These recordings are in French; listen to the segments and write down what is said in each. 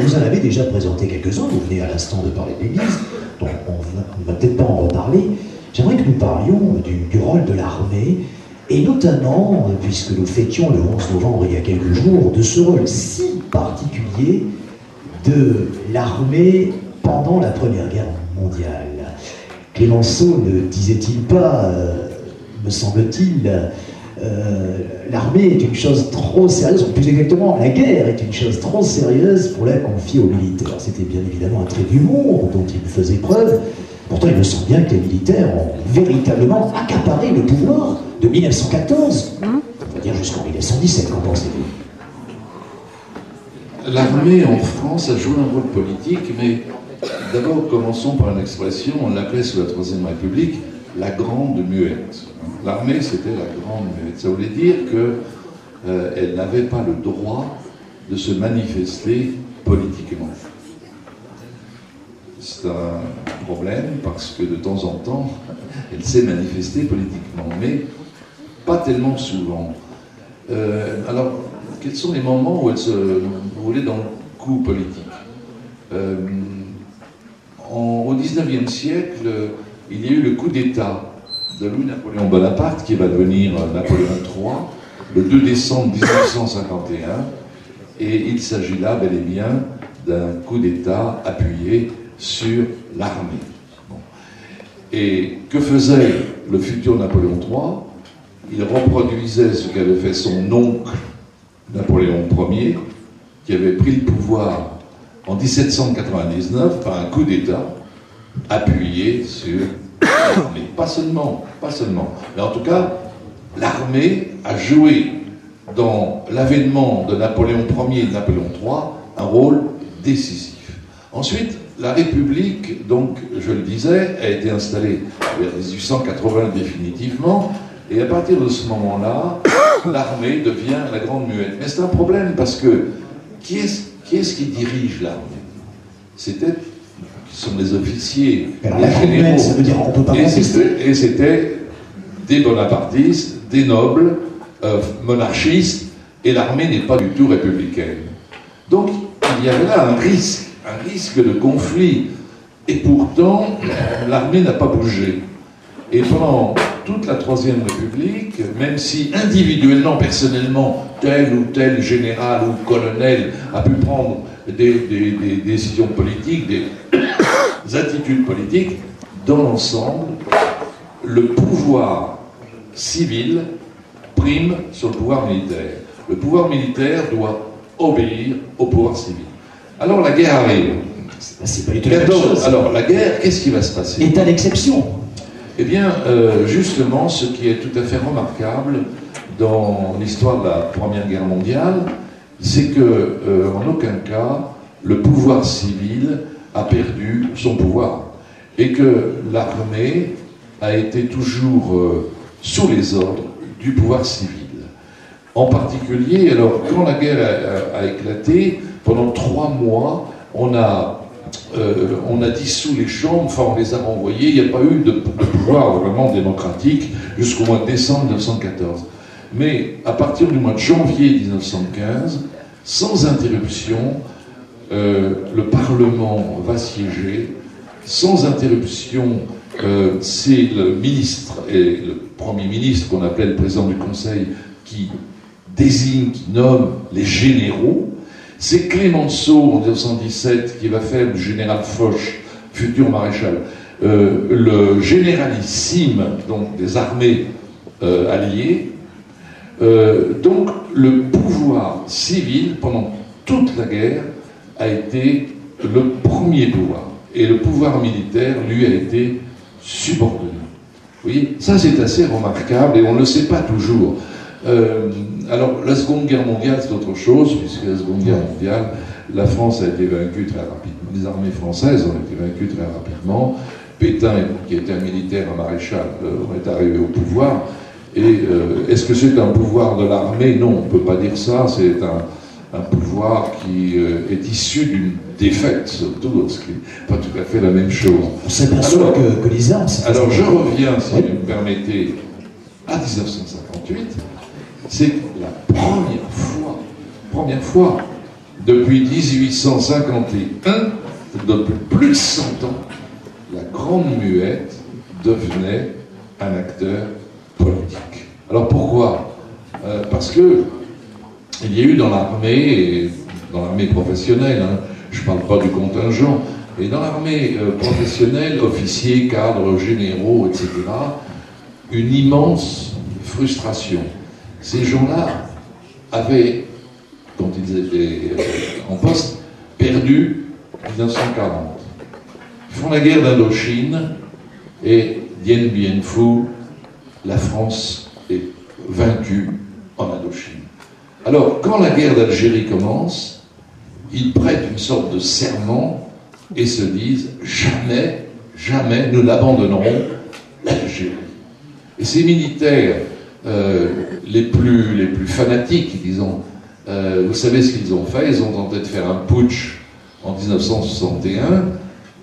vous en avez déjà présenté quelques-uns, vous venez à l'instant de parler de l'Église, donc on ne va peut-être pas en reparler. J'aimerais que nous parlions du rôle de l'armée, et notamment, puisque nous fêtions le 11 novembre il y a quelques jours, de ce rôle si particulier de l'armée pendant la Première Guerre mondiale. Clémenceau ne disait-il pas, me semble-t-il, l'armée est une chose trop sérieuse, ou plus exactement, la guerre est une chose trop sérieuse pour la confier aux militaires. C'était bien évidemment un trait d'humour dont il faisait preuve. Pourtant, il me semble bien que les militaires ont véritablement accaparé le pouvoir de 1914, on va dire jusqu'en 1917, qu'en pensez-vous? L'armée en France a joué un rôle politique, mais d'abord commençons par une expression, on l'appelait sous la Troisième République, la grande muette. L'armée, c'était la grande muette. Ça voulait dire qu'elle n'avait pas le droit de se manifester politiquement. C'est un problème parce que de temps en temps, elle s'est manifestée politiquement, mais pas tellement souvent. Alors, quels sont les moments où elle se roulait dans le coup politique? Au XIXe siècle, il y a eu le coup d'État de Louis-Napoléon Bonaparte, qui va devenir Napoléon III, le 2 décembre 1951, et il s'agit là, bel et bien, d'un coup d'État appuyé sur l'armée. Bon. Et que faisait le futur Napoléon III? Il reproduisait ce qu'avait fait son oncle Napoléon Ier, qui avait pris le pouvoir en 1799 par un coup d'État appuyé sur l'armée. Pas seulement. Mais en tout cas, l'armée a joué dans l'avènement de Napoléon Ier et de Napoléon III un rôle décisif. Ensuite, la République, donc, je le disais, a été installée vers 1880 définitivement, et à partir de ce moment-là, l'armée devient la grande muette. Mais c'est un problème parce que qui est-ce qui dirige l'armée? Ce sont les officiers, les généraux. Ça veut dire qu'on peut pas et c'était des bonapartistes, des nobles, monarchistes, et l'armée n'est pas du tout républicaine. Donc, il y avait là un risque de conflit. Et pourtant, l'armée n'a pas bougé. Et pendant toute la Troisième République, même si individuellement, personnellement, tel ou tel général ou colonel a pu prendre des décisions politiques, des attitudes politiques, dans l'ensemble, le pouvoir civil prime sur le pouvoir militaire. Le pouvoir militaire doit obéir au pouvoir civil. Alors la guerre arrive. C'est pas du tout la même chose. Alors la guerre, qu'est-ce qui va se passer? État d'exception. Eh bien, justement, ce qui est tout à fait remarquable dans l'histoire de la Première Guerre mondiale, c'est que, en aucun cas, le pouvoir civil a perdu son pouvoir. Et que l'armée a été toujours sous les ordres du pouvoir civil. En particulier, alors, quand la guerre a éclaté, pendant 3 mois, on a dissous les chambres, enfin on les a renvoyés, il n'y a pas eu de pouvoir vraiment démocratique jusqu'au mois de décembre 1914. Mais à partir du mois de janvier 1915, sans interruption, le Parlement va siéger, sans interruption, c'est le ministre et le Premier ministre qu'on appelait le président du Conseil qui désigne, qui nomme les généraux. C'est Clémenceau, en 1917, qui va faire du général Foch, futur maréchal, le généralissime donc, des armées alliées. Donc, le pouvoir civil, pendant toute la guerre, a été le premier pouvoir. Et le pouvoir militaire, lui, a été subordonné. Vous voyez, ça c'est assez remarquable et on ne le sait pas toujours. Alors, la Seconde Guerre mondiale, c'est autre chose, puisque la Seconde Guerre mondiale, la France a été vaincue très rapidement. Les armées françaises ont été vaincues très rapidement. Pétain, qui était un militaire, un maréchal, est arrivé au pouvoir. Et est-ce que c'est un pouvoir de l'armée? Non, on ne peut pas dire ça. C'est un pouvoir qui est issu d'une défaite, surtout, ce qui n'est pas tout à fait la même chose. On s'aperçoit que les armes... Alors, je reviens, si vous me permettez, à 1958. C'est la première fois depuis 1851, depuis plus de 100 ans, la Grande Muette devenait un acteur politique. Alors pourquoi ? Parce que il y a eu dans l'armée professionnelle, hein, je ne parle pas du contingent, et dans l'armée professionnelle, officiers, cadres, généraux, etc., une immense frustration. Ces gens-là avaient, quand ils étaient en poste, perdu 1940. Ils font la guerre d'Indochine et Dien Bien Phu, la France est vaincue en Indochine. Alors, quand la guerre d'Algérie commence, ils prêtent une sorte de serment et se disent jamais, jamais nous n'abandonnerons l'Algérie. Et ces militaires les plus fanatiques, disons, vous savez ce qu'ils ont fait? Ils ont tenté de faire un putsch en 1961,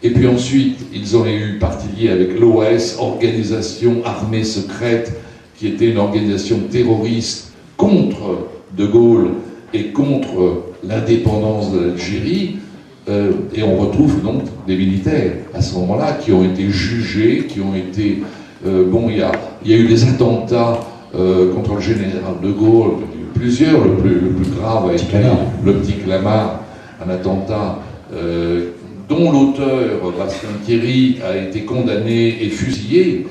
et puis ensuite ils ont eu parti lié avec l'OS, Organisation Armée Secrète, qui était une organisation terroriste contre De Gaulle et contre l'indépendance de l'Algérie, et on retrouve donc des militaires à ce moment-là qui ont été jugés, qui ont été... il y a eu des attentats contre le général De Gaulle, plusieurs, le plus grave a été le petit Clamart, un attentat dont l'auteur, Bastien Thierry, a été condamné et fusillé,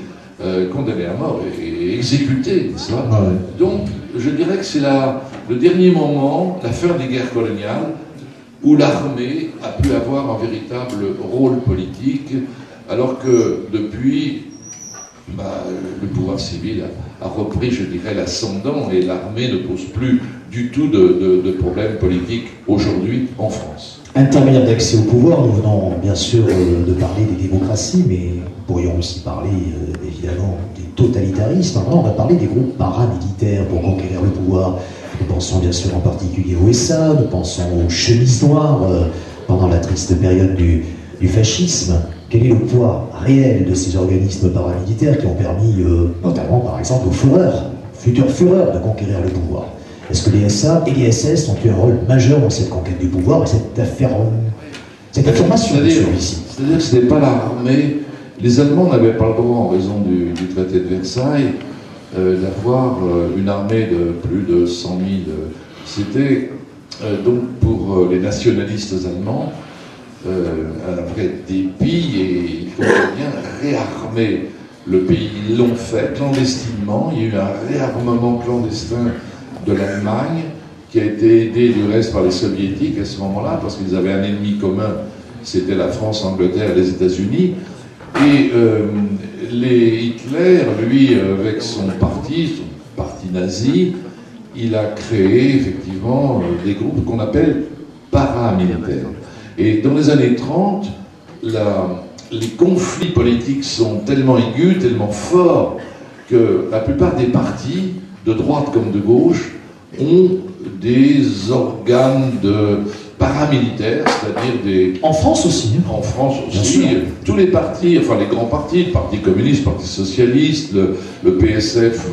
condamné à mort et exécuté, c'est ça. Ah ouais. Donc, je dirais que c'est le dernier moment, la fin des guerres coloniales, où l'armée a pu avoir un véritable rôle politique, alors que depuis, le pouvoir civil a repris, je dirais, l'ascendant, et l'armée ne pose plus du tout de problèmes politiques aujourd'hui en France. Intermédiaire d'accès au pouvoir, nous venons bien sûr de parler des démocraties, mais nous pourrions aussi parler évidemment des totalitarismes. On va parler des groupes paramilitaires pour conquérir le pouvoir. Nous pensons bien sûr en particulier au SA, nous pensons aux chemises noires pendant la triste période du fascisme. Quel est le poids réel de ces organismes paramilitaires qui ont permis, notamment par exemple aux futurs Führers, de conquérir le pouvoir? Est-ce que les SA et les SS ont eu un rôle majeur dans cette conquête du pouvoir et cette affirmation de celui-ci? C'est-à-dire que ce n'est pas l'armée. Les Allemands n'avaient pas le droit, en raison du traité de Versailles, d'avoir une armée de plus de 100 000. C'était donc pour les nationalistes allemands un vrai dépit, et il faut bien réarmer le pays. Ils l'ont fait clandestinement. Il y a eu un réarmement clandestin de l'Allemagne, qui a été aidé du reste par les soviétiques à ce moment-là, parce qu'ils avaient un ennemi commun, c'était la France, l'Angleterre et les États-Unis. Et Hitler, lui, avec son parti nazi, il a créé effectivement des groupes qu'on appelle paramilitaires. Et dans les années 30, les conflits politiques sont tellement aigus, tellement forts, que la plupart des partis, de droite comme de gauche, ont des organes de paramilitaires, c'est-à-dire des... En France aussi. En France aussi. Tous les partis, enfin les grands partis, le Parti communiste, le Parti socialiste, le PSF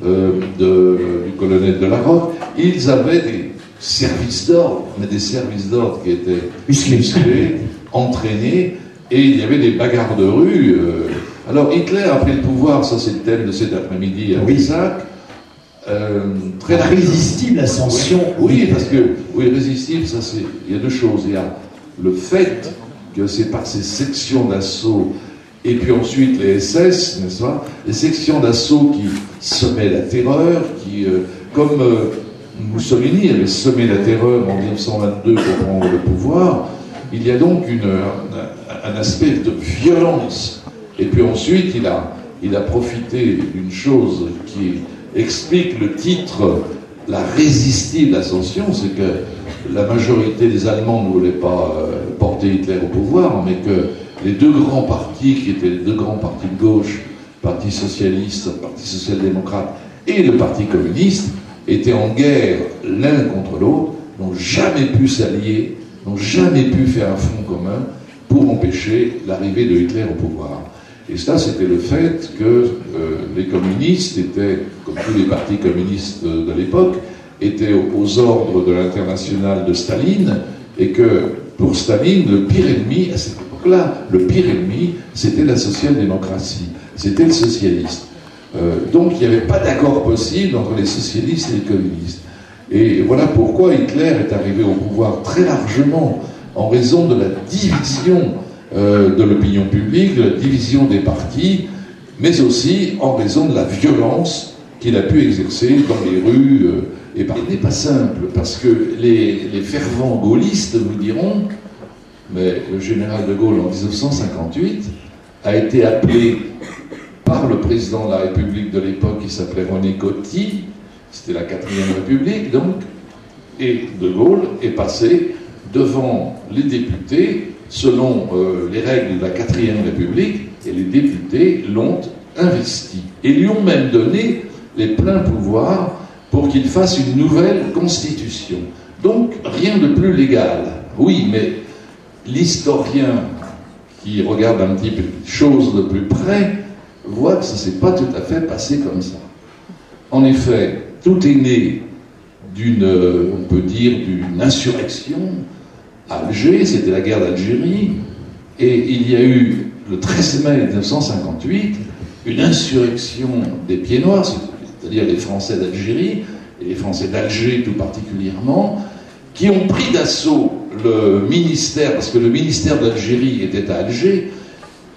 du colonel Delarocque, ils avaient des services d'ordre, mais des services d'ordre qui étaient musclés, entraînés, et il y avait des bagarres de rue. Alors Hitler a pris le pouvoir, ça c'est le thème de cet après-midi à Pessac. Très résistible ascension. Oui, parce que résistible, ça c'est. Il y a deux choses. Il y a le fait que c'est par ces sections d'assaut, et puis ensuite les SS, n'est-ce pas? Les sections d'assaut qui semaient la terreur, qui, comme Mussolini avait semé la terreur en 1922 pour prendre le pouvoir, il y a donc un aspect de violence. Et puis ensuite, il a profité d'une chose qui explique le titre, la résistible ascension, c'est que la majorité des Allemands ne voulaient pas porter Hitler au pouvoir, mais que les deux grands partis, qui étaient les deux grands partis de gauche, le Parti socialiste, le Parti social-démocrate et le Parti communiste, étaient en guerre l'un contre l'autre, n'ont jamais pu s'allier, n'ont jamais pu faire un front commun pour empêcher l'arrivée de Hitler au pouvoir. Et ça, c'était le fait que les communistes étaient, comme tous les partis communistes de l'époque, était aux ordres de l'internationale de Staline, et que pour Staline, le pire ennemi, à cette époque-là, le pire ennemi, c'était la social-démocratie, c'était le socialiste. Donc il n'y avait pas d'accord possible entre les socialistes et les communistes. Et voilà pourquoi Hitler est arrivé au pouvoir très largement en raison de la division de l'opinion publique, de la division des partis, mais aussi en raison de la violence qu'il a pu exercer dans les rues. Et il n'est pas simple, parce que les fervents gaullistes vous diront, mais le général de Gaulle en 1958 a été appelé par le président de la République de l'époque, qui s'appelait René Coty, c'était la 4e République donc, et de Gaulle est passé devant les députés selon les règles de la 4e République, et les députés l'ont investi et lui ont même donné les pleins pouvoirs pour qu'il fasse une nouvelle constitution. Donc rien de plus légal. Oui, mais l'historien qui regarde un petit peu les choses de plus près voit que ça ne s'est pas tout à fait passé comme ça. En effet, tout est né d'une, on peut dire, d'une insurrection à Alger, c'était la guerre d'Algérie, et il y a eu, le 13 mai 1958, une insurrection des Pieds Noirs, c'est-à-dire les Français d'Algérie, et les Français d'Alger tout particulièrement, qui ont pris d'assaut le ministère, parce que le ministère d'Algérie était à Alger,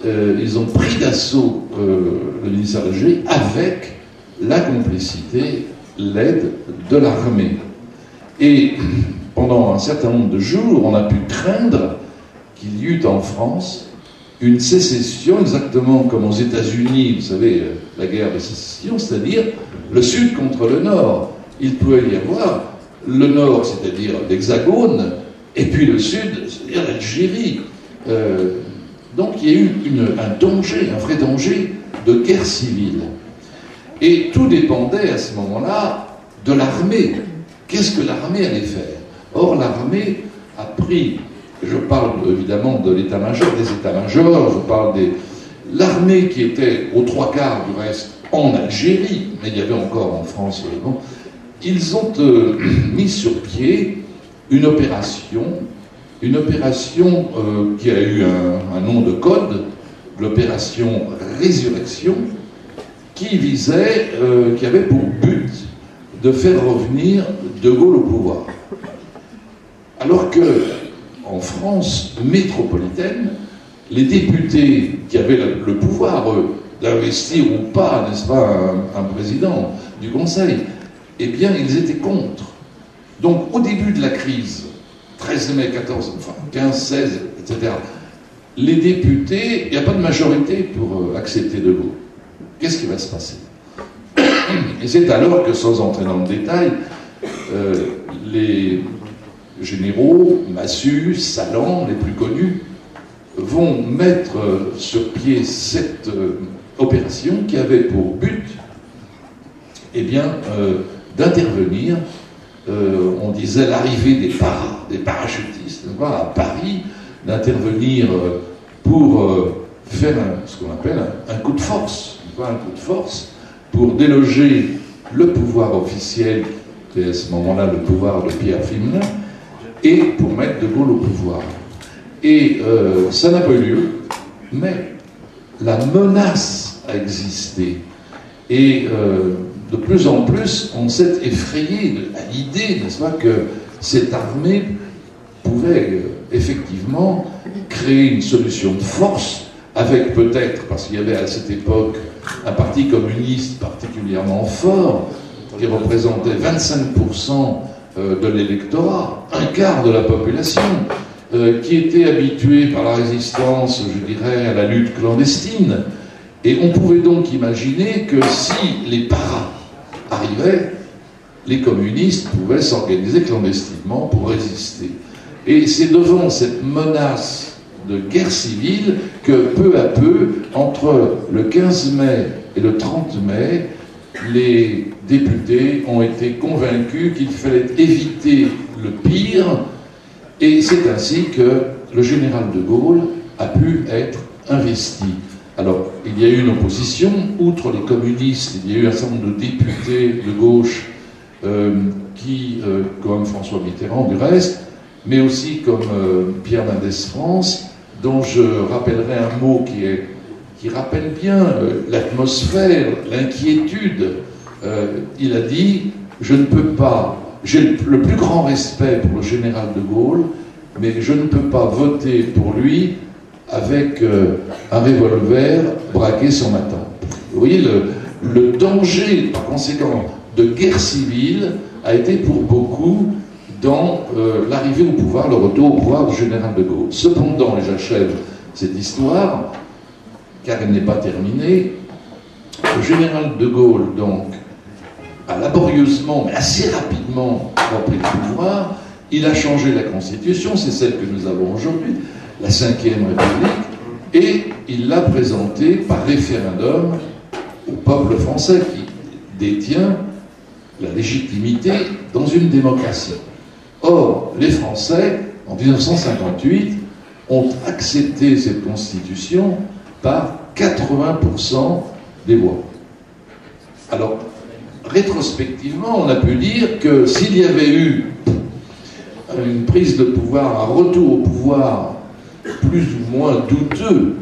ils ont pris d'assaut le ministère d'Algérie avec la complicité, l'aide de l'armée. Et pendant un certain nombre de jours, on a pu craindre qu'il y eut en France une sécession, exactement comme aux États-Unis, vous savez, la guerre de sécession, c'est-à-dire le Sud contre le Nord. Il pouvait y avoir le Nord, c'est-à-dire l'Hexagone, et puis le Sud, c'est-à-dire l'Algérie. Donc il y a eu un danger, un vrai danger de guerre civile. Et tout dépendait à ce moment-là de l'armée. Qu'est-ce que l'armée allait faire? Or, l'armée a pris, je parle évidemment de l'état-major, des états-majors, je parle des... L'armée qui était aux 3/4 du reste en Algérie, mais il y avait encore en France, bon, ils ont mis sur pied une opération qui a eu un nom de code, l'opération Résurrection, qui visait, qui avait pour but de faire revenir De Gaulle au pouvoir. Alors que, en France métropolitaine, les députés qui avaient le pouvoir, eux, d'investir ou pas, n'est-ce pas, un président du Conseil, eh bien, ils étaient contre. Donc, au début de la crise, 13 mai, 14, enfin, 15, 16, etc., les députés, il n'y a pas de majorité pour accepter De Gaulle. Qu'est-ce qui va se passer? Et c'est alors que, sans entrer dans le détail, les généraux, Massu, Salan, les plus connus, vont mettre sur pied cette opération qui avait pour but, eh bien, d'intervenir, on disait l'arrivée des parachutistes à Paris, d'intervenir pour faire ce qu'on appelle un coup de force, un coup de force, pour déloger le pouvoir officiel, qui est à ce moment-là le pouvoir de Pierre Fimelin, et pour mettre De Gaulle au pouvoir. Et ça n'a pas eu lieu, mais la menace a existé. Et de plus en plus, on s'est effrayé à l'idée, n'est-ce pas, que cette armée pouvait effectivement créer une solution de force, avec peut-être, parce qu'il y avait à cette époque un parti communiste particulièrement fort, qui représentait 25% de l'électorat, un quart de la population, qui était habitué par la résistance, je dirais, à la lutte clandestine. Et on pouvait donc imaginer que si les paras arrivaient, les communistes pouvaient s'organiser clandestinement pour résister. Et c'est devant cette menace de guerre civile que peu à peu, entre le 15 mai et le 30 mai, les députés ont été convaincus qu'il fallait éviter le pire, et c'est ainsi que le général de Gaulle a pu être investi. Alors, il y a eu une opposition, outre les communistes, il y a eu un certain nombre de députés de gauche qui, comme François Mitterrand du reste, mais aussi comme Pierre Mendès France, dont je rappellerai un mot qui rappelle bien l'atmosphère, l'inquiétude. Il a dit « Je ne peux pas, j'ai le plus grand respect pour le général de Gaulle, mais je ne peux pas voter pour lui avec un revolver braqué sur ma tempe. » Vous voyez, le danger, par conséquent, de guerre civile a été pour beaucoup dans l'arrivée au pouvoir, le retour au pouvoir du général de Gaulle. Cependant, et j'achève cette histoire, car elle n'est pas terminée, le général de Gaulle, donc, a laborieusement, mais assez rapidement, repris le pouvoir. Il a changé la Constitution, c'est celle que nous avons aujourd'hui, la 5e République, et il l'a présentée par référendum au peuple français qui détient la légitimité dans une démocratie. Or, les Français, en 1958, ont accepté cette Constitution par 80% des voix. Alors, rétrospectivement, on a pu dire que s'il y avait eu une prise de pouvoir, un retour au pouvoir plus ou moins douteux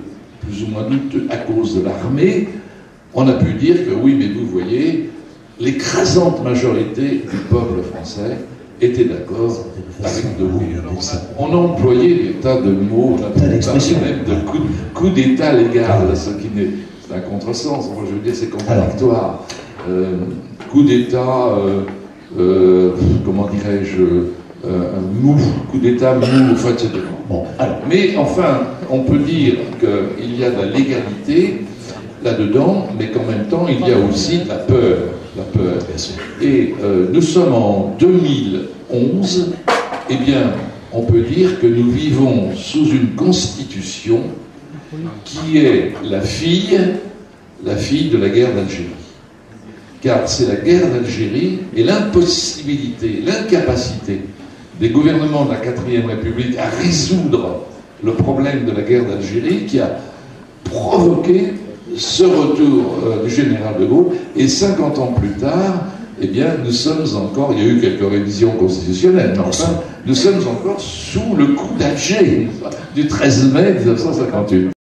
à cause de l'armée, on a pu dire que oui, mais vous voyez, l'écrasante majorité du peuple français était d'accord avec De Gaulle. On a employé des tas de mots, on a parlé même de coup d'État légal, ce qui n'est, c'est un contresens, moi je veux dire c'est contradictoire. Coup d'État, comment dirais-je, mou, coup d'État mou, enfin, etc. Bon, alors, mais enfin, on peut dire qu'il y a de la légalité là-dedans, mais qu'en même temps, il y a aussi de la peur. Et nous sommes en 2011, eh bien, on peut dire que nous vivons sous une constitution qui est la fille de la guerre d'Algérie. Car c'est la guerre d'Algérie et l'impossibilité, l'incapacité des gouvernements de la 4e République à résoudre le problème de la guerre d'Algérie qui a provoqué ce retour du général de Gaulle. Et 50 ans plus tard, eh bien, nous sommes encore, il y a eu quelques révisions constitutionnelles, mais enfin, nous sommes encore sous le coup d'Alger du 13 mai 1958.